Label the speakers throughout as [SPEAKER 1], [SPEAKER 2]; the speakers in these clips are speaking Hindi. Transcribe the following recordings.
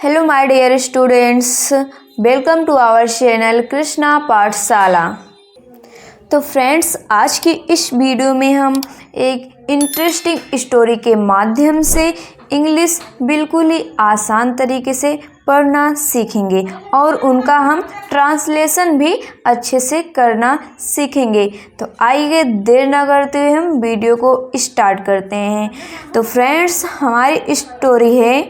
[SPEAKER 1] Hello my dear students, welcome to our channel Krishna Pathshala. तो फ्रेंड्स, आज की इस वीडियो में हम एक इंटरेस्टिंग स्टोरी के माध्यम से इंग्लिश बिल्कुल ही आसान तरीके से पढ़ना सीखेंगे और उनका हम ट्रांसलेशन भी अच्छे से करना सीखेंगे। तो आइए देर न करते हुए हम वीडियो को स्टार्ट करते हैं। तो फ्रेंड्स, हमारी स्टोरी है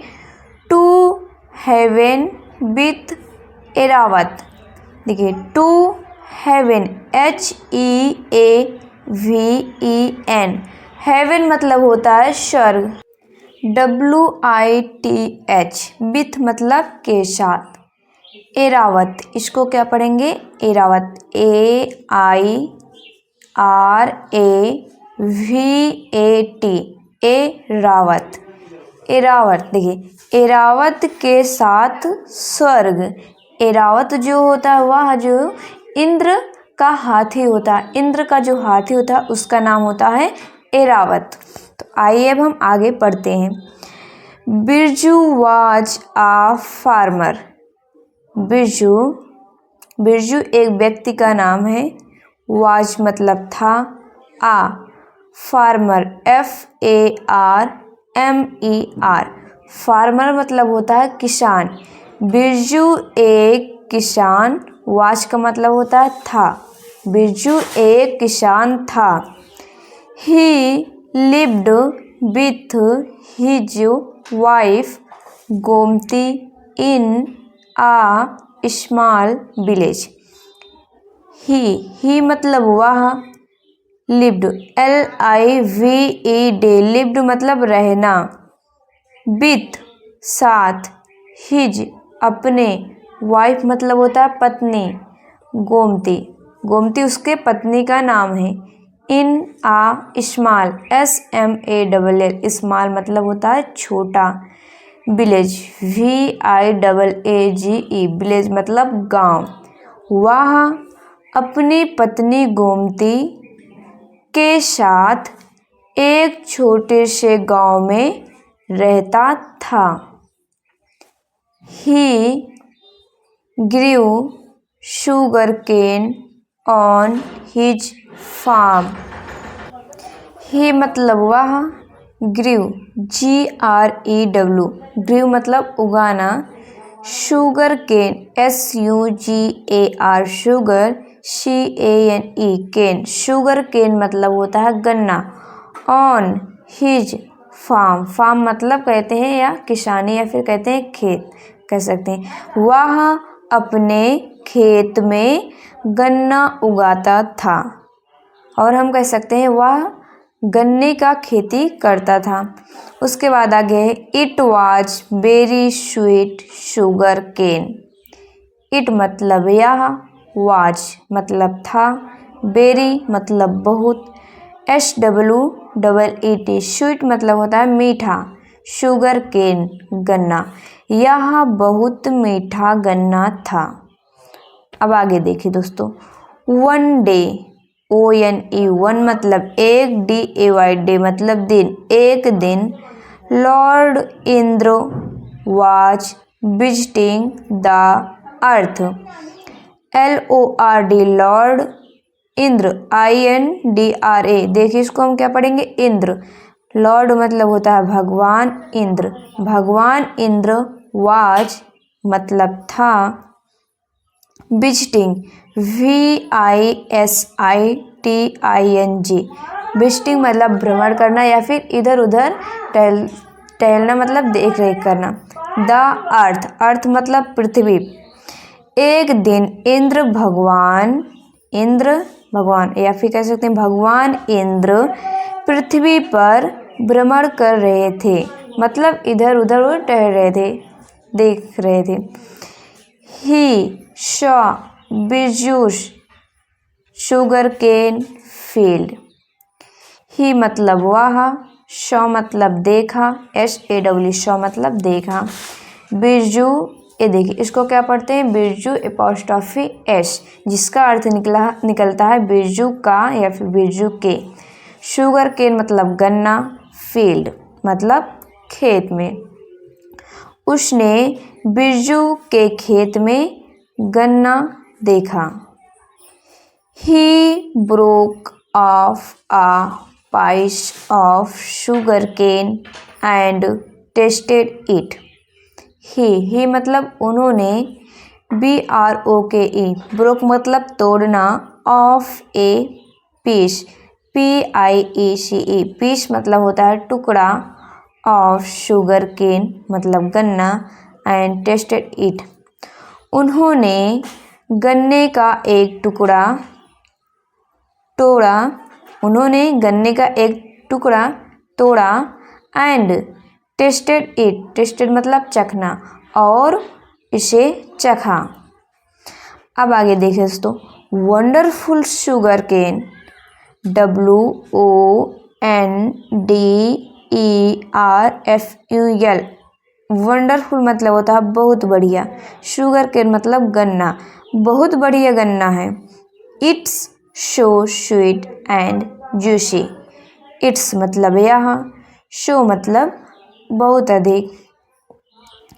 [SPEAKER 1] टू हेवन विथ एरावत। देखिए, टू हेवन HEAVEN। हेवन मतलब होता है स्वर्ग, WITH। विथ मतलब के साथ। एरावत, इसको क्या पढ़ेंगे? एरावत, AIRAVAT। एरावत, एरावत। देखिए, एरावत के साथ स्वर्ग। एरावत जो होता है वह जो इंद्र का हाथी होता है, इंद्र का जो हाथी होता है उसका नाम होता है एरावत। तो आइए अब हम आगे पढ़ते हैं। Birju was a farmer. Birju, Birju एक व्यक्ति का नाम है। वाज मतलब था, आ फार्मर FARMER। फार्मर मतलब होता है किसान। बिरजू एक किसान, वाज का मतलब होता है था। बिरजू एक किसान था। He lived with his wife Gomti in a small village. He मतलब वह, लिव्ड LIVED, लिव्ड मतलब रहना, विथ साथ, हिज अपने, वाइफ मतलब होता है पत्नी, गोमती, गोमती उसके पत्नी का नाम है। इन आ स्मॉल SMALL, स्मॉल मतलब होता है छोटा, विलेज VILLAGE, विलेज मतलब गांव। वह अपनी पत्नी गोमती के साथ एक छोटे से गांव में रहता था। He grew sugarcane on his farm। ही मतलब वह, ग्रीव GREW, ग्रीव मतलब उगाना, sugar cane SUGAR, sugar CANE, cane, sugar cane मतलब होता है गन्ना। ऑन हिज फार्म, फार्म मतलब कहते हैं या किसानी या फिर कहते हैं खेत कह सकते हैं। वह अपने खेत में गन्ना उगाता था, और हम कह सकते हैं वह गन्ने का खेती करता था। उसके बाद आगे है it was very sweet sugar cane. It मतलब यह, वाज मतलब था, वेरी मतलब बहुत, SWEET, स्वीट मतलब होता है मीठा, शुगर केन गन्ना, यह बहुत मीठा गन्ना था। अब आगे देखिए दोस्तों, वन डे ONE, वन मतलब एक, DAY डे मतलब दिन, एक दिन, Lord Indra was visiting the earth. LORD, Lord, Indra INDRA, देखिए इसको हम क्या पढ़ेंगे? इंद्र। लॉर्ड मतलब होता है भगवान, इंद्र, भगवान इंद्र, वाज मतलब था, विजिटिंग VISITING, विजिटिंग मतलब भ्रमण करना या फिर इधर उधर टहलना मतलब देख रेख करना। द अर्थ, अर्थ मतलब पृथ्वी। एक दिन इंद्र भगवान, इंद्र भगवान या फिर कह सकते हैं भगवान इंद्र पृथ्वी पर भ्रमण कर रहे थे, मतलब इधर उधर वो टहल रहे थे, देख रहे थे। He saw Birju's sugar cane field. He मतलब वह, सॉ मतलब देखा, SAW, सॉ मतलब देखा। बिरजू, ये देखिए इसको क्या पढ़ते हैं? बिरजू एपॉस्ट्रॉफी S, जिसका अर्थ निकलता है बिरजू का या फिर बिरजू के। शुगर केन मतलब गन्ना, फील्ड मतलब खेत में। उसने बिरजू के खेत में गन्ना देखा। He broke off a piece of sugarcane and tasted it. He मतलब उन्होंने, BROKE, broke मतलब तोड़ना, of a piece, PIECE, piece मतलब होता है टुकड़ा, of sugarcane मतलब गन्ना, and tasted it, उन्होंने गन्ने का एक टुकड़ा तोड़ा, उन्होंने गन्ने का एक टुकड़ा तोड़ा, एंड टेस्टेड इट, टेस्टेड मतलब चखना, और इसे चखा। अब आगे देखें दोस्तों, wonderful sugar cane, WONDERFUL, wonderful मतलब होता है बहुत बढ़िया, शुगर केन मतलब गन्ना, बहुत बढ़िया गन्ना है। It's so sweet and juicy, it's मतलब यह, शो मतलब बहुत अधिक,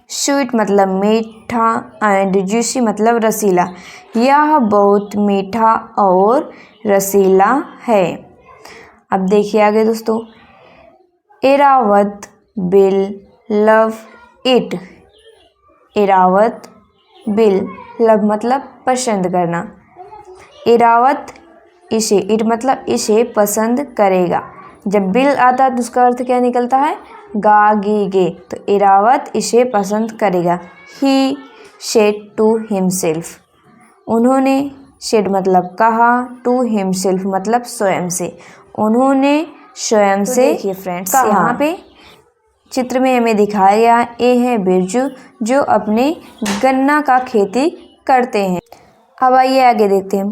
[SPEAKER 1] स्वीट मतलब मीठा, एंड जूसी मतलब रसीला, यह बहुत मीठा और रसीला है। अब देखिए आगे दोस्तों, Airavat will love it, Airavat will, love मतलब पसंद करना, एरावत इसे, इट मतलब इसे पसंद करेगा। जब बिल आता है तो उसका अर्थ क्या निकलता है, गा गी गे, तो एरावत इसे पसंद करेगा। ही सेड टू हिमसेल्फ, उन्होंने, सेड मतलब कहा, टू हिमसेल्फ मतलब स्वयं से, उन्होंने स्वयं से। देखिए फ्रेंड्स, यहाँ पे चित्र में हमें दिखाया गया, ये है बिरजू जो अपने गन्ना का खेती करते हैं। अब आइए आगे देखते हैं।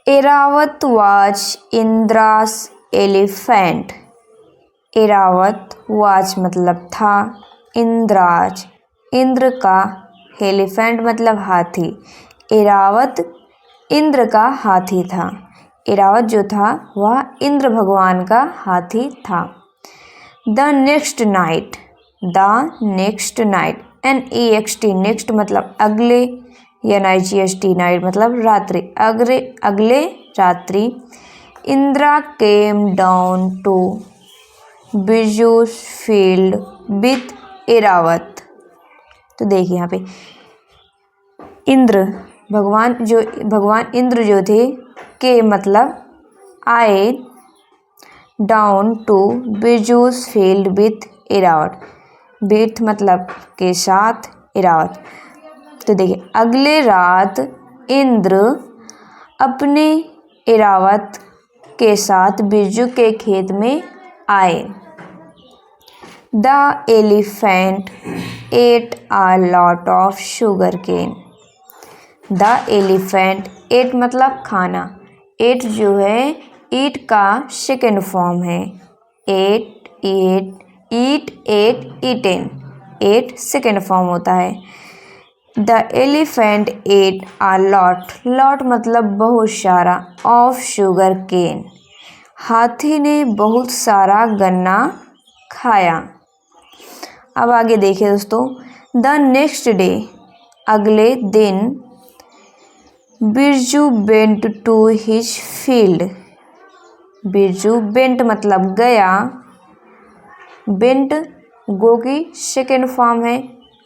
[SPEAKER 1] Airavat was Indra's elephant, Airavat was मतलब था, इंद्राज इंद्र का, एलिफेंट मतलब हाथी, एरावत इंद्र का हाथी था, एरावत जो था वह इंद्र भगवान का हाथी था। The next night, the next night, NEXT, next मतलब अगले, NIGHT, नाइट मतलब रात्रि, अगले रात्रि, Indra came down to Birju's field with Airavat. तो देखिए यहाँ पे इंद्र भगवान इंद्र जो थे, के मतलब आए, down to Birju's field with Airavat, with मतलब के साथ, एरावत। तो देखिए अगले रात इंद्र अपने एरावत के साथ बिरजू के खेत में आए। The elephant ate a lot of sugar cane, the elephant, ate मतलब खाना, एट जो है ईट का सेकेंड फॉर्म है, ate, eat, eaten, ate second form होता है। The elephant ate a lot, lot मतलब बहुत सारा, ऑफ शुगर केन, हाथी ने बहुत सारा गन्ना खाया। अब आगे देखिए दोस्तों, द नेक्स्ट डे, अगले दिन, Birju went to his field, Birju went मतलब गया, वेंट गो की सेकेंड फॉर्म है,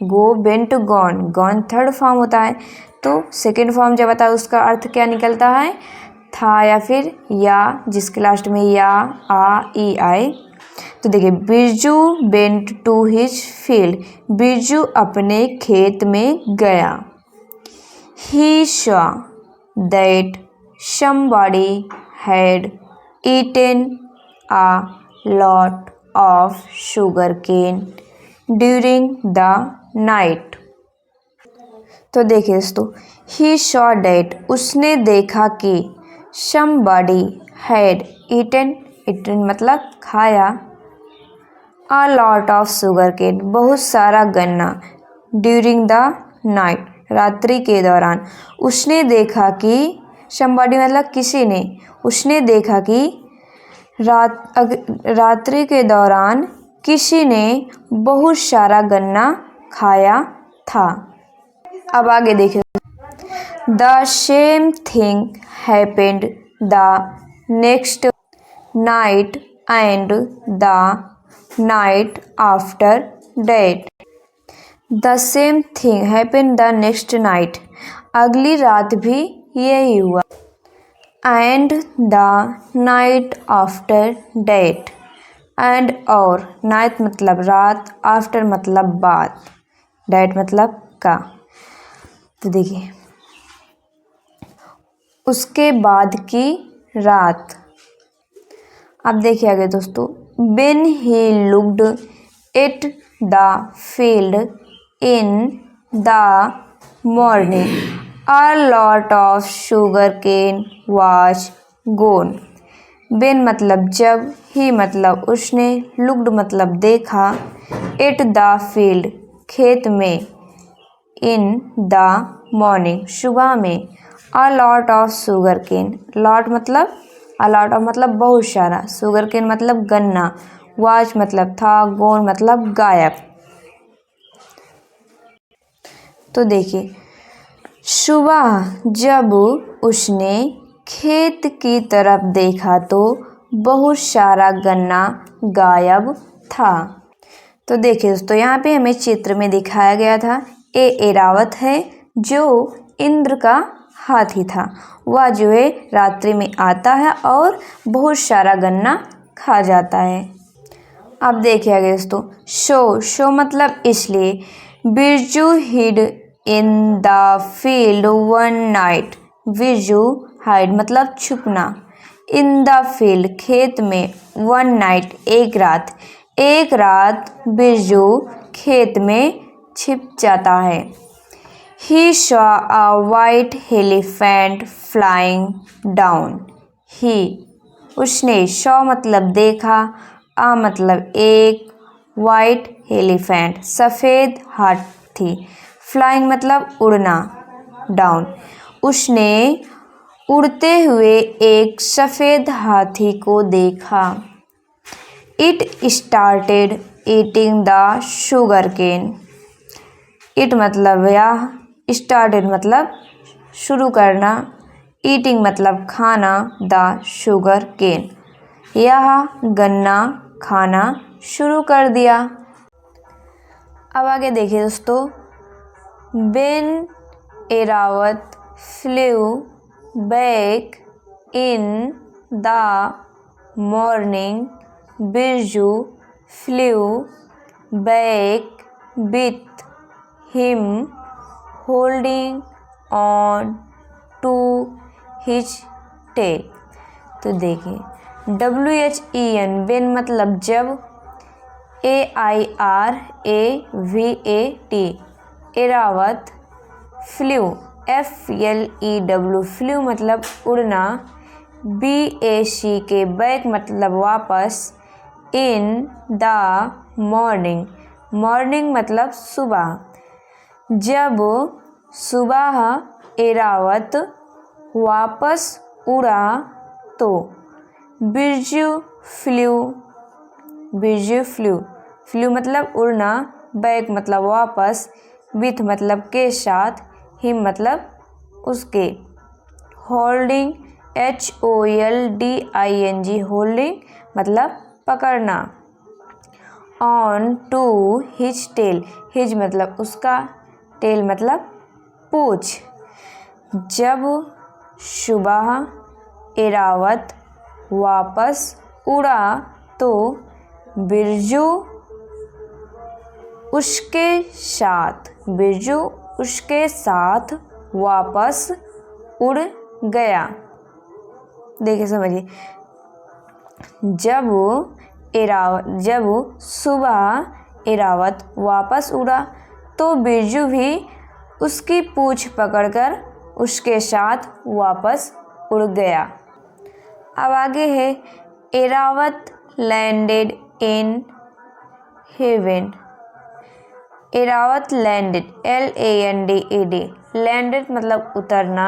[SPEAKER 1] go, went, gone, gone third form होता है, तो सेकेंड फॉर्म जब आता है उसका अर्थ क्या निकलता है, था या फिर या, जिसके लास्ट में या, आ, ई आए। तो देखिए Birju went to his field, Birju अपने खेत में गया। He saw that somebody had eaten a lot of sugarcane during the night। तो देखिए दोस्तों, he saw that, उसने देखा कि, somebody had eaten, eaten मतलब खाया, a lot of sugarcane, बहुत सारा गन्ना, during the night, रात्रि के दौरान। उसने देखा कि, somebody मतलब किसी ने, उसने देखा कि रात्रि के दौरान किसी ने बहुत सारा गन्ना खाया था। अब आगे देखिए, the same thing happened the next night and the night after that. The same thing happened the next night, अगली रात भी यही हुआ। And the night after that, and और, नाइट मतलब रात, आफ्टर मतलब बाद, डेट मतलब का। तो देखिए, उसके बाद की रात। अब देखिए आगे दोस्तों, when he looked at the field in the morning, a lot of sugarcane was gone। when मतलब जब, ही मतलब उसने, looked मतलब देखा, at the field खेत में, in the morning सुबह में, a lot of sugarcane, lot मतलब अलॉट ऑफ मतलब बहुत सारा, शुगर केन मतलब गन्ना, वाच मतलब था, गोन मतलब गायब। तो देखिए, सुबह जब उसने खेत की तरफ देखा तो बहुत सारा गन्ना गायब था। तो देखिए दोस्तों, यहाँ पे हमें चित्र में दिखाया गया था, एरावत है जो इंद्र का हाथी था। वह जो है रात्रि में आता है और बहुत सारा गन्ना खा जाता है। अब देखिए आगे दोस्तों, शो मतलब इसलिए, Birju hid in the field one night, Birju hide मतलब छुपना, इन द फील्ड खेत में, वन नाइट एक रात बिरजू खेत में छिप जाता है। He saw a white elephant flying down. He उसने, saw मतलब देखा, a मतलब एक, white elephant सफ़ेद हाथी, flying मतलब उड़ना, down उसने उड़ते हुए एक सफ़ेद हाथी को देखा। It started eating the sugarcane. It मतलब यह, स्टार्टेड मतलब शुरू करना, ईटिंग मतलब खाना, द शुगर केन यह गन्ना खाना शुरू कर दिया। अब आगे देखिए दोस्तों, बेन Airavat flew back in the morning, Birju flew back with him holding on to his tail. तो देखिए, WHEN वेन मतलब जब, AIRAVAT Airavat, flew FLEW flew मतलब उड़ना, BAC बैक मतलब वापस, इन द मॉर्निंग मतलब सुबह, जब सुबह एरावत वापस उड़ा तो, बिरजू फ्लू मतलब उड़ना, बैक मतलब वापस, विथ मतलब के साथ, हिम मतलब उसके, होल्डिंग HOLDING होल्डिंग मतलब पकड़ना, on to his tail, his मतलब उसका, टेल मतलब पूछ। जब सुबह एरावत वापस उड़ा तो बिरजू उसके साथ वापस उड़ गया। देखिए समझिए, जब सुबह एरावत वापस उड़ा तो बिरजू भी उसकी पूंछ पकड़कर उसके साथ वापस उड़ गया। अब आगे है, Airavat landed in heaven. Airavat landed LANDED, landed मतलब उतरना,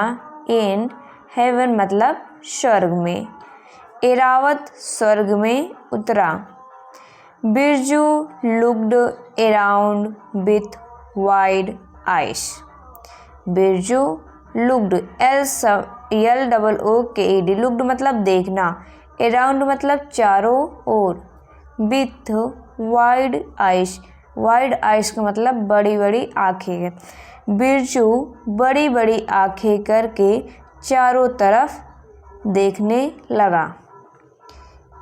[SPEAKER 1] इन हेवन मतलब स्वर्ग में, एरावत स्वर्ग में उतरा। Birju looked around with wide eyes. Birju looked, Looked looked मतलब देखना, around मतलब चारों ओर, with wide eyes, wide eyes का मतलब बड़ी बड़ी आँखें है। बिरजू बड़ी बड़ी आँखें करके चारों तरफ देखने लगा।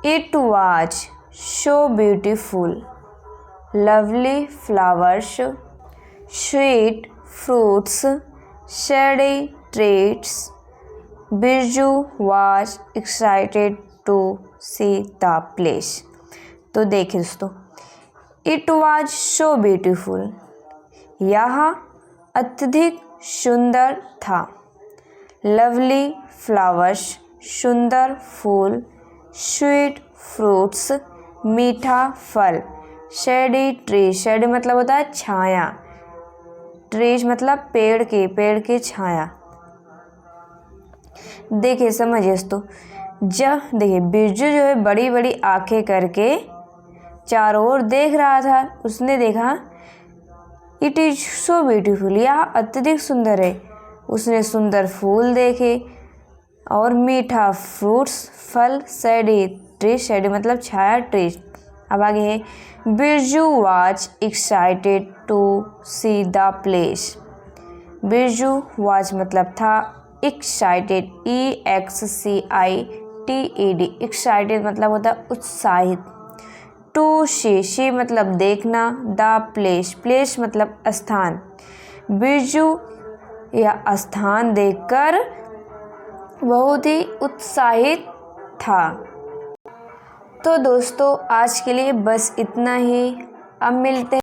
[SPEAKER 1] It was so beautiful, lovely flowers, sweet fruits, shady trees. Birju was excited to see the place. तो देखिए दोस्तों, It was so beautiful, यह अत्यधिक सुंदर था। Lovely flowers, सुंदर फूल, स्वीट फ्रूट्स, मीठा फल, शेडी ट्री, शेडी मतलब होता है छाया, ट्रीज मतलब पेड़ की छाया। देखिए समझिए दोस्तों, जब देखिए बिरजू जो है बड़ी बड़ी आंखें करके चारों ओर देख रहा था, उसने देखा इट इज सो ब्यूटीफुल, यह अत्यधिक सुंदर है। उसने सुंदर फूल देखे और मीठा फ्रूट्स फल, शेडी ट्री, शेडी मतलब छाया, ट्रीज। अब आगे है Birju was excited to see the place. Birju was मतलब था, एक्साइटेड EXCITED, एक्साइटेड मतलब होता है उत्साहित। टू सी मतलब देखना, द प्लेस, प्लेस मतलब स्थान। बिरजू यह स्थान देखकर बहुत ही उत्साहित था। तो दोस्तों आज के लिए बस इतना ही। अब मिलते हैं